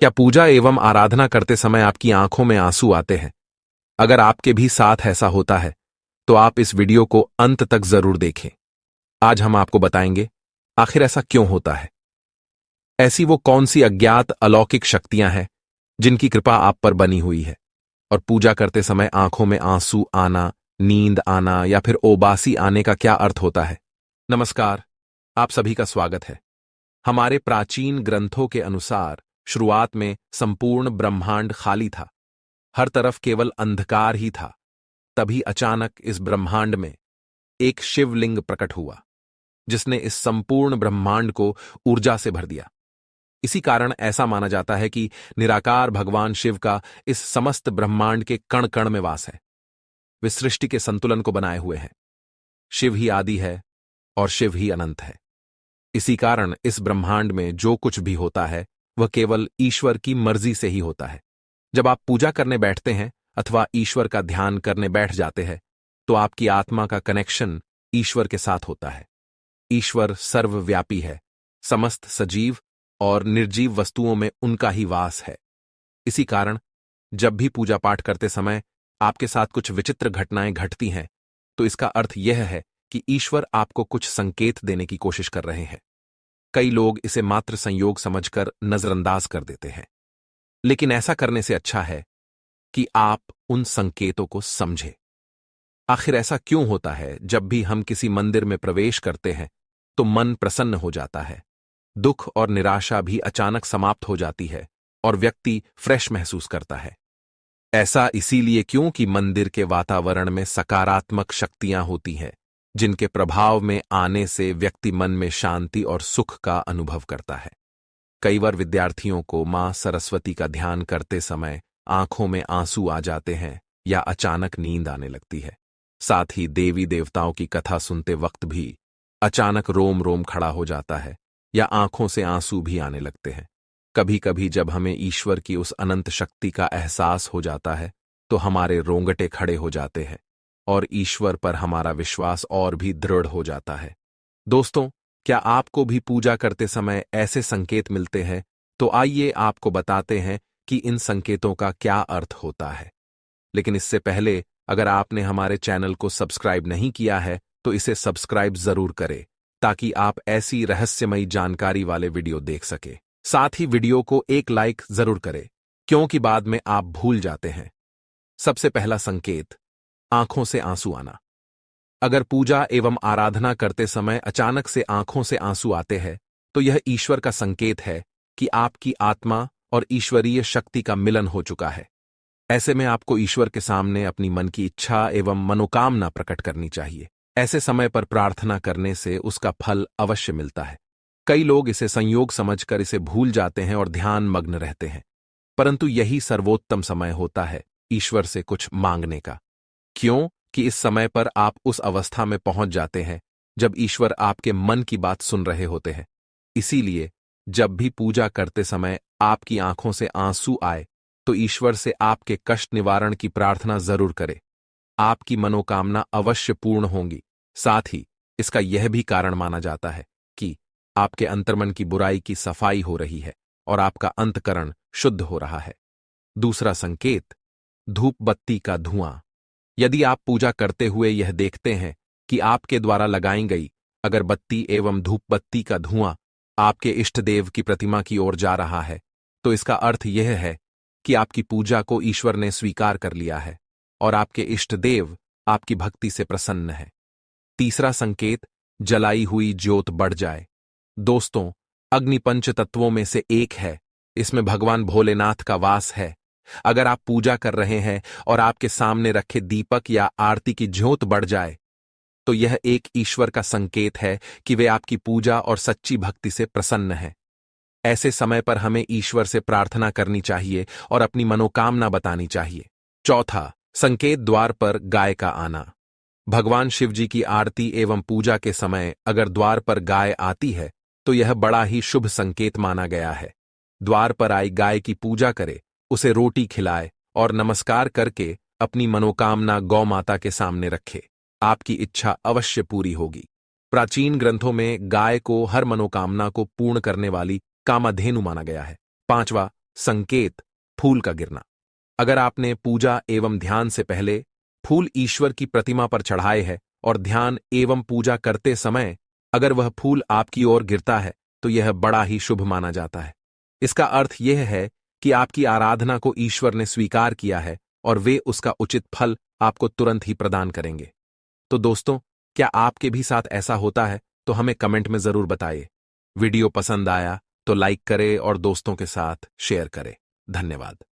क्या पूजा एवं आराधना करते समय आपकी आंखों में आंसू आते हैं? अगर आपके भी साथ ऐसा होता है तो आप इस वीडियो को अंत तक जरूर देखें। आज हम आपको बताएंगे आखिर ऐसा क्यों होता है। ऐसी वो कौन सी अज्ञात अलौकिक शक्तियां हैं जिनकी कृपा आप पर बनी हुई है और पूजा करते समय आंखों में आंसू आना, नींद आना या फिर ओबासी आने का क्या अर्थ होता है। नमस्कार, आप सभी का स्वागत है। हमारे प्राचीन ग्रंथों के अनुसार शुरुआत में संपूर्ण ब्रह्मांड खाली था, हर तरफ केवल अंधकार ही था। तभी अचानक इस ब्रह्मांड में एक शिवलिंग प्रकट हुआ जिसने इस संपूर्ण ब्रह्मांड को ऊर्जा से भर दिया। इसी कारण ऐसा माना जाता है कि निराकार भगवान शिव का इस समस्त ब्रह्मांड के कण कण में वास है। वे सृष्टि के संतुलन को बनाए हुए हैं। शिव ही आदि है और शिव ही अनंत है। इसी कारण इस ब्रह्मांड में जो कुछ भी होता है वह केवल ईश्वर की मर्जी से ही होता है। जब आप पूजा करने बैठते हैं अथवा ईश्वर का ध्यान करने बैठ जाते हैं तो आपकी आत्मा का कनेक्शन ईश्वर के साथ होता है। ईश्वर सर्वव्यापी है, समस्त सजीव और निर्जीव वस्तुओं में उनका ही वास है। इसी कारण जब भी पूजा पाठ करते समय आपके साथ कुछ विचित्र घटनाएं घटती हैं तो इसका अर्थ यह है कि ईश्वर आपको कुछ संकेत देने की कोशिश कर रहे हैं। कई लोग इसे मात्र संयोग समझकर नजरअंदाज कर देते हैं, लेकिन ऐसा करने से अच्छा है कि आप उन संकेतों को समझें। आखिर ऐसा क्यों होता है जब भी हम किसी मंदिर में प्रवेश करते हैं तो मन प्रसन्न हो जाता है, दुख और निराशा भी अचानक समाप्त हो जाती है और व्यक्ति फ्रेश महसूस करता है। ऐसा इसीलिए क्योंकि मंदिर के वातावरण में सकारात्मक शक्तियां होती हैं जिनके प्रभाव में आने से व्यक्ति मन में शांति और सुख का अनुभव करता है। कई बार विद्यार्थियों को मां सरस्वती का ध्यान करते समय आंखों में आंसू आ जाते हैं या अचानक नींद आने लगती है। साथ ही देवी देवताओं की कथा सुनते वक्त भी अचानक रोम रोम खड़ा हो जाता है या आंखों से आंसू भी आने लगते हैं। कभी कभी जब हमें ईश्वर की उस अनंत शक्ति का एहसास हो जाता है तो हमारे रोंगटे खड़े हो जाते हैं और ईश्वर पर हमारा विश्वास और भी दृढ़ हो जाता है। दोस्तों, क्या आपको भी पूजा करते समय ऐसे संकेत मिलते हैं? तो आइए आपको बताते हैं कि इन संकेतों का क्या अर्थ होता है। लेकिन इससे पहले अगर आपने हमारे चैनल को सब्सक्राइब नहीं किया है तो इसे सब्सक्राइब जरूर करें ताकि आप ऐसी रहस्यमयी जानकारी वाले वीडियो देख सके। साथ ही वीडियो को एक लाइक जरूर करें क्योंकि बाद में आप भूल जाते हैं। सबसे पहला संकेत, आंखों से आंसू आना। अगर पूजा एवं आराधना करते समय अचानक से आंखों से आंसू आते हैं तो यह ईश्वर का संकेत है कि आपकी आत्मा और ईश्वरीय शक्ति का मिलन हो चुका है। ऐसे में आपको ईश्वर के सामने अपनी मन की इच्छा एवं मनोकामना प्रकट करनी चाहिए। ऐसे समय पर प्रार्थना करने से उसका फल अवश्य मिलता है। कई लोग इसे संयोग समझकर इसे भूल जाते हैं और ध्यान मग्न रहते हैं, परंतु यही सर्वोत्तम समय होता है ईश्वर से कुछ मांगने का। क्यों कि इस समय पर आप उस अवस्था में पहुंच जाते हैं जब ईश्वर आपके मन की बात सुन रहे होते हैं। इसीलिए जब भी पूजा करते समय आपकी आंखों से आंसू आए तो ईश्वर से आपके कष्ट निवारण की प्रार्थना जरूर करें। आपकी मनोकामना अवश्य पूर्ण होंगी। साथ ही इसका यह भी कारण माना जाता है कि आपके अंतर्मन की बुराई की सफाई हो रही है और आपका अंतकरण शुद्ध हो रहा है। दूसरा संकेत, धूप बत्ती का धुआं। यदि आप पूजा करते हुए यह देखते हैं कि आपके द्वारा लगाई गई अगरबत्ती एवं धूप बत्ती का धुआं आपके इष्ट देव की प्रतिमा की ओर जा रहा है तो इसका अर्थ यह है कि आपकी पूजा को ईश्वर ने स्वीकार कर लिया है और आपके इष्ट देव आपकी भक्ति से प्रसन्न है। तीसरा संकेत, जलाई हुई ज्योत बढ़ जाए। दोस्तों, अग्नि पंच तत्वों में से एक है। इसमें भगवान भोलेनाथ का वास है। अगर आप पूजा कर रहे हैं और आपके सामने रखे दीपक या आरती की ज्योत बढ़ जाए तो यह एक ईश्वर का संकेत है कि वे आपकी पूजा और सच्ची भक्ति से प्रसन्न हैं। ऐसे समय पर हमें ईश्वर से प्रार्थना करनी चाहिए और अपनी मनोकामना बतानी चाहिए। चौथा संकेत, द्वार पर गाय का आना। भगवान शिव जी की आरती एवं पूजा के समय अगर द्वार पर गाय आती है तो यह बड़ा ही शुभ संकेत माना गया है। द्वार पर आई गाय की पूजा करे, उसे रोटी खिलाए और नमस्कार करके अपनी मनोकामना गौ माता के सामने रखे। आपकी इच्छा अवश्य पूरी होगी। प्राचीन ग्रंथों में गाय को हर मनोकामना को पूर्ण करने वाली कामधेनु माना गया है। पांचवा, संकेत, फूल का गिरना। अगर आपने पूजा एवं ध्यान से पहले फूल ईश्वर की प्रतिमा पर चढ़ाए है और ध्यान एवं पूजा करते समय अगर वह फूल आपकी ओर गिरता है तो यह बड़ा ही शुभ माना जाता है। इसका अर्थ यह है कि आपकी आराधना को ईश्वर ने स्वीकार किया है और वे उसका उचित फल आपको तुरंत ही प्रदान करेंगे। तो दोस्तों, क्या आपके भी साथ ऐसा होता है? तो हमें कमेंट में जरूर बताइए। वीडियो पसंद आया तो लाइक करें और दोस्तों के साथ शेयर करें। धन्यवाद।